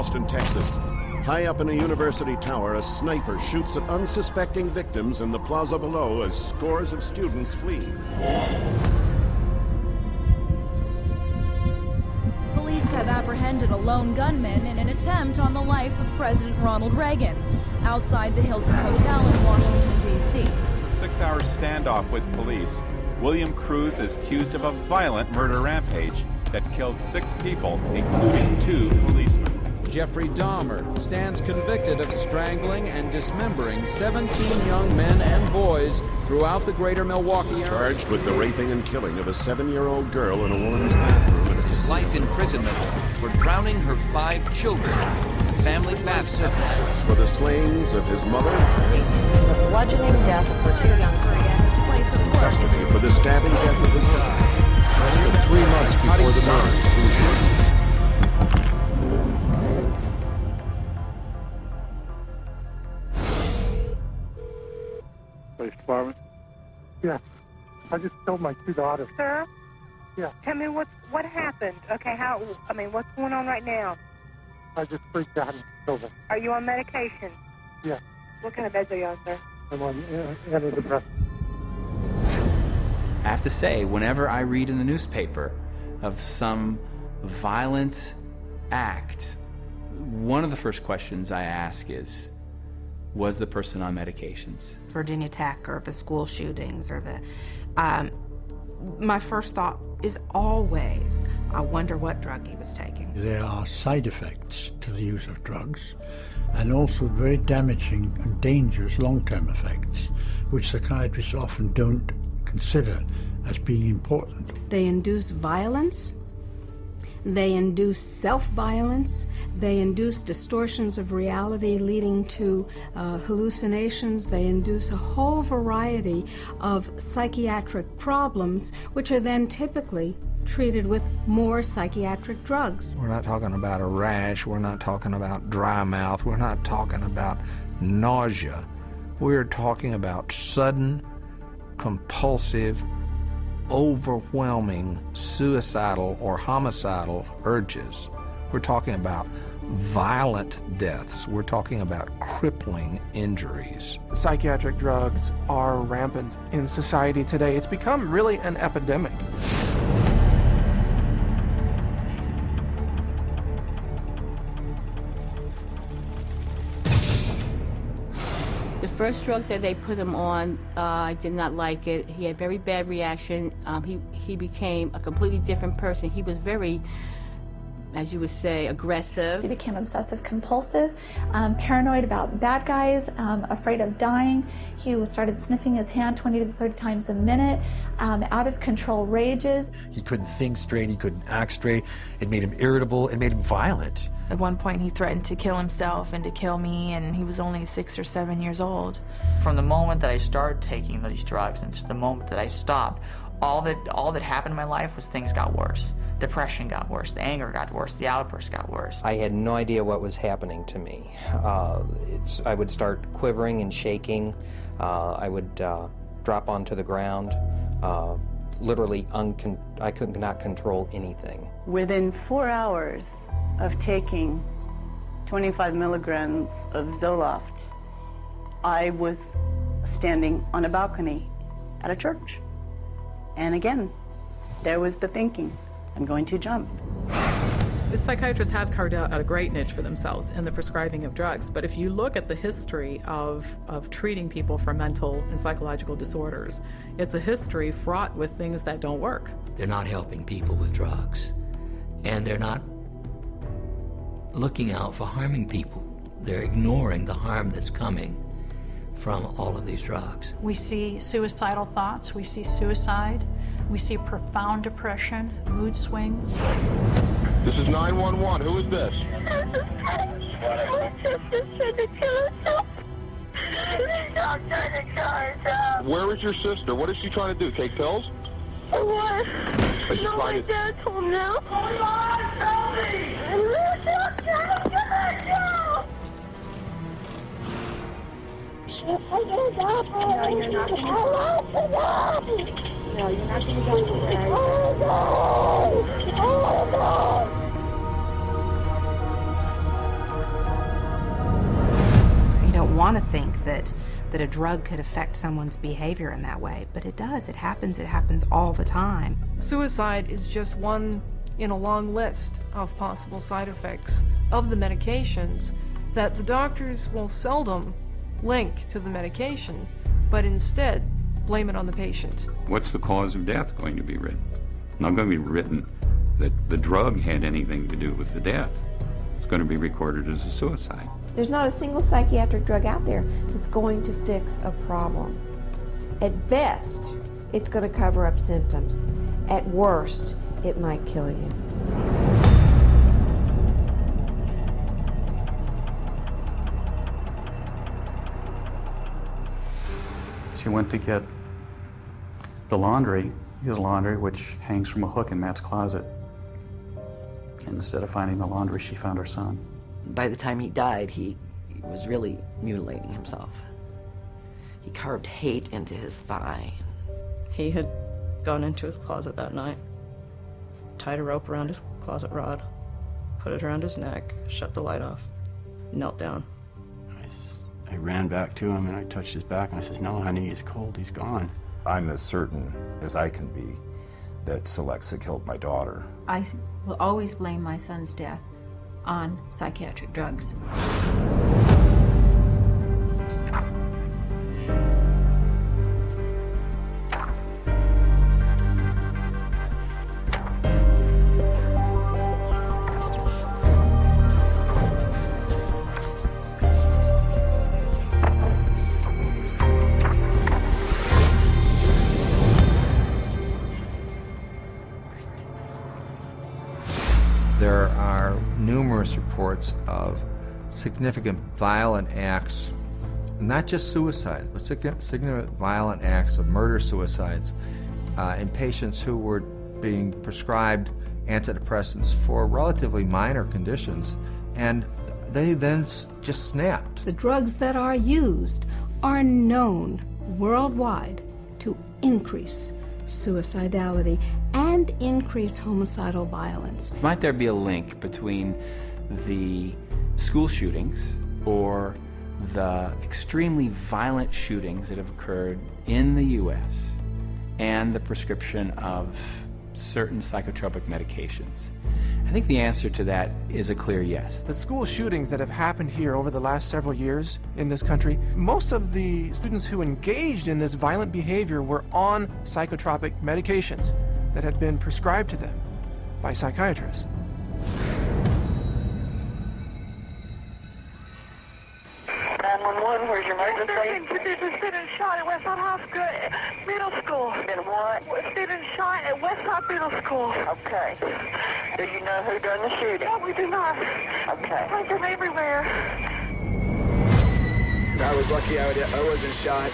Austin, Texas. High up in a university tower, a sniper shoots at unsuspecting victims in the plaza below as scores of students flee. Police have apprehended a lone gunman in an attempt on the life of President Ronald Reagan outside the Hilton Hotel in Washington, D.C. 6-hour standoff with police. William Cruz is accused of a violent murder rampage that killed 6 people, including 2 policemen. Jeffrey Dahmer stands convicted of strangling and dismembering 17 young men and boys throughout the greater Milwaukee area. Charged with the raping and killing of a 7-year-old girl in a woman's bathroom. Life imprisonment for drowning her 5 children. Family bath sentences for the slayings of his mother. The bludgeoning death of her 2 young sons. Custody for the stabbing death of his daughter. Less than 3 months before the murder. Police department? Yeah. I just killed my 2 daughters. Sir? Yeah. Tell me what happened. Okay, what's going on right now? I just freaked out and killed them. Are you on medication? Yeah. What kind of meds are you on, sir? I'm on antidepressants. I have to say, whenever I read in the newspaper of some violent act, one of the first questions I ask is, was the person on medications? Virginia Tech or the school shootings or my first thought is always, I wonder what drug he was taking. There are side effects to the use of drugs and also very damaging and dangerous long-term effects, which psychiatrists often don't consider as being important. They induce violence, they induce self-violence, they induce distortions of reality leading to hallucinations, they induce a whole variety of psychiatric problems, which are then typically treated with more psychiatric drugs. We're not talking about a rash, we're not talking about dry mouth, we're not talking about nausea. We're talking about sudden, compulsive, overwhelming suicidal or homicidal urges. We're talking about violent deaths. We're talking about crippling injuries. Psychiatric drugs are rampant in society today. It's become really an epidemic. The first drug that they put him on, I did not like it. He had very bad reaction. He became a completely different person. He was very, as you would say, aggressive. He became obsessive compulsive, paranoid about bad guys, afraid of dying. He started sniffing his hand 20 to 30 times a minute, out of control rages. He couldn't think straight, he couldn't act straight. It made him irritable, it made him violent. At one point he threatened to kill himself and to kill me, and he was only 6 or 7 years old. From the moment that I started taking these drugs and to the moment that I stopped, all that happened in my life was things got worse. Depression got worse, the anger got worse, the outbursts got worse. I had no idea what was happening to me. I would start quivering and shaking. I would drop onto the ground. Literally, I could not control anything. Within 4 hours of taking 25 milligrams of Zoloft, I was standing on a balcony at a church. And again, there was the thinking, I'm going to jump. The psychiatrists have carved out a great niche for themselves in the prescribing of drugs, but if you look at the history of treating people for mental and psychological disorders, it's a history fraught with things that don't work. They're not helping people with drugs, and they're not looking out for harming people. They're ignoring the harm that's coming from all of these drugs. We see suicidal thoughts, we see suicide, we see profound depression, mood swings. This is 911. Who is this? My sister tried to kill herself. Stop trying to kill herself. Where is your sister? What is she trying to do? Take pills? For what? No, my dad told me. Oh, Mom, tell me. Stop trying to kill herself. No, you're not going to die. No, you're not going to go today. Oh, no. Oh, no. think that a drug could affect someone's behavior in that way, but it does. It happens all the time. Suicide is just one in a long list of possible side effects of the medications that the doctors will seldom link to the medication, but instead blame it on the patient. What's the cause of death going to be written? Not going to be written that the drug had anything to do with the death. It's going to be recorded as a suicide. There's not a single psychiatric drug out there that's going to fix a problem. At best, it's going to cover up symptoms. At worst, it might kill you. She went to get the laundry, his laundry, which hangs from a hook in Matt's closet. And instead of finding the laundry, she found her son. By the time he died, he was really mutilating himself. He carved hate into his thigh. He had gone into his closet that night, tied a rope around his closet rod, put it around his neck, shut the light off, knelt down. I ran back to him and I touched his back and I says, "No, honey, he's cold, he's gone." I'm as certain as I can be that Celexa killed my daughter. I will always blame my son's death on psychiatric drugs. There are numerous reports of significant violent acts, not just suicide, but significant violent acts of murder-suicides in patients who were being prescribed antidepressants for relatively minor conditions, and they then just snapped. The drugs that are used are known worldwide to increase suicidality and increase homicidal violence. Might there be a link between the school shootings or the extremely violent shootings that have occurred in the U.S. and the prescription of certain psychotropic medications? I think the answer to that is a clear yes. The school shootings that have happened here over the last several years in this country, most of the students who engaged in this violent behavior were on psychotropic medications that had been prescribed to them by psychiatrists. Where's your emergency? There's a student shot at Westside High School, Middle School. Been what? A student shot at Westside Middle School. Okay. Do you know who done the shooting? No, we do not. Okay. I think they're everywhere. I was lucky I wasn't shot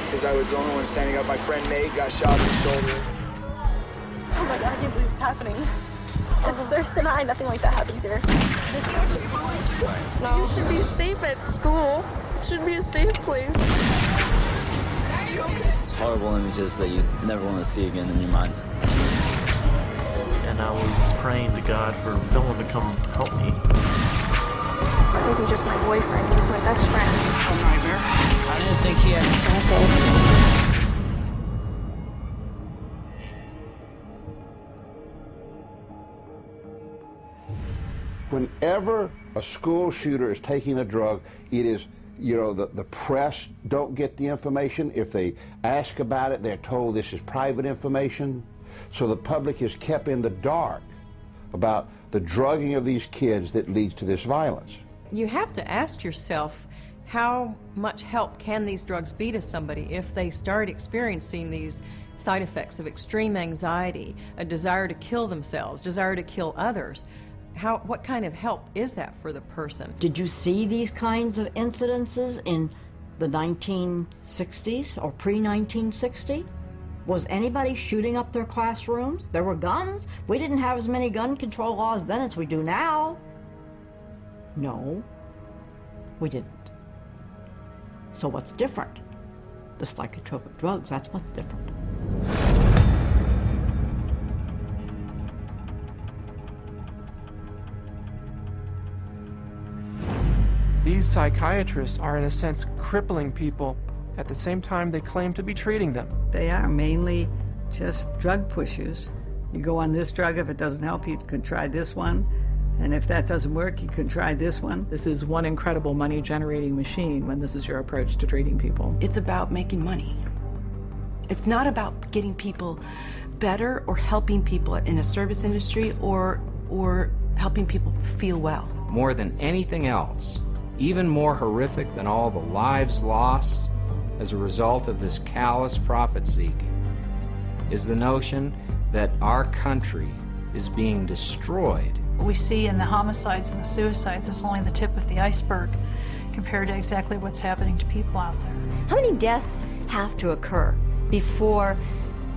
because I was the only one standing up. My friend Nate got shot in the shoulder. Oh my God, I can't believe this is happening. There's tonight, nothing like that happens here. No. You should be safe at school. It should be a safe place. Just horrible images that you never want to see again in your mind. And I was praying to God for someone to come help me. He wasn't just my boyfriend, he was my best friend. A nightmare. I didn't think he had... Whenever a school shooter is taking a drug, it is, you know, the press don't get the information. If they ask about it, they're told this is private information. So the public is kept in the dark about the drugging of these kids that leads to this violence. You have to ask yourself, how much help can these drugs be to somebody if they start experiencing these side effects of extreme anxiety, a desire to kill themselves, desire to kill others? What kind of help is that for the person? Did you see these kinds of incidences in the 1960s or pre-1960? Was anybody shooting up their classrooms? There were guns. We didn't have as many gun control laws then as we do now. No, we didn't. So what's different? The psychotropic drugs, that's what's different. These psychiatrists are, in a sense, crippling people at the same time they claim to be treating them. They are mainly just drug pushers. You go on this drug, if it doesn't help you can try this one, and if that doesn't work, you can try this one. This is one incredible money-generating machine when this is your approach to treating people. It's about making money. It's not about getting people better or helping people in a service industry or helping people feel well. More than anything else, even more horrific than all the lives lost as a result of this callous profit-seeking, is the notion that our country is being destroyed. What we see in the homicides and the suicides is only the tip of the iceberg compared to exactly what's happening to people out there. How many deaths have to occur before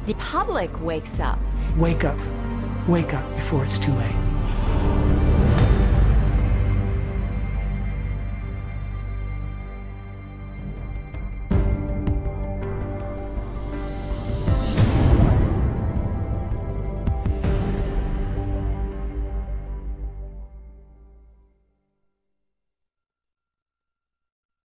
the public wakes up? Wake up. Wake up before it's too late.